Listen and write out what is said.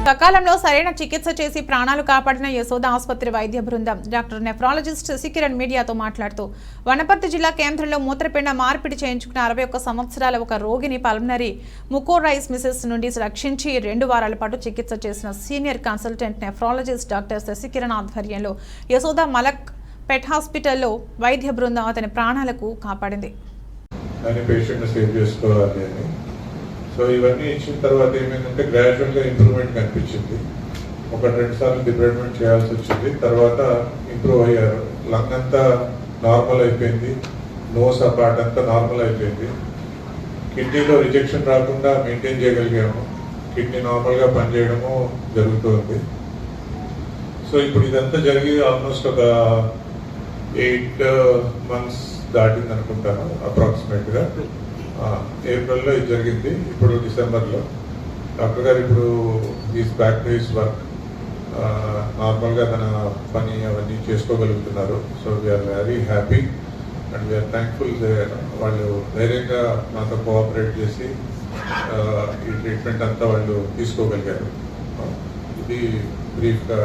సకాలంలో సరైన చికిత్స చేసి ప్రాణాలు కాపాడిన యశోద ఆసుపత్రి వైద్య బృందం డాక్టర్ నెఫ్రాలజిస్ట్ శశికిరణ్ మీడియాతో మాట్లాడుతూ వనపర్తి జిల్లా కేంద్రంలో మూత్రపిండ మార్పిడి చేయించుకున్న 61 సంవత్సరాల ఒక రోగిని పల్మనరీ ముకోరైసిస్ నుండి రక్షించి 2 వారాల పాటు చికిత్స చేసిన senior consultant nephrologist doctor Sasikiran ఆధ్వర్యంలో యశోద మలక్ పెట్ హాస్పిటల్లో వైద్య బృందం అతని ప్రాణాలకు కాపాడింది. సో ఇవన్నీ ఇచ్చిన తర్వాత ఏమైందంటే గ్రాడ్యువల్గా ఇంప్రూవ్మెంట్ కనిపించింది. 1-2 సార్లు డిప్రెడ్మెంట్ చేయాల్సి వచ్చింది. తర్వాత ఇంప్రూవ్ అయ్యారు. లంగ్ అంతా నార్మల్ అయిపోయింది, నోస్ ఆ పార్ట్ అంతా నార్మల్ అయిపోయింది. కిడ్నీలో రిజెక్షన్ రాకుండా మెయింటైన్ చేయగలిగాము. కిడ్నీ నార్మల్గా పనిచేయడము జరుగుతుంది. సో ఇప్పుడు ఇదంతా జరిగి ఆల్మోస్ట్ ఒక 8 months దాటింది అనుకుంటాను అప్రాక్సిమేట్గా. ఏప్రిల్లో ఇది జరిగింది. ఇప్పుడు డిసెంబర్లో డాక్టర్ గారు ఇప్పుడు is back to his work. నార్మల్గా తన పని అవన్నీ చేసుకోగలుగుతున్నారు. So we're very happy and we're thankful. వాళ్ళు ధైర్యంగా మాతో కోఆపరేట్ చేసి ఈ ట్రీట్మెంట్ అంతా వాళ్ళు తీసుకోగలిగారు. ఇది బ్రీఫ్గా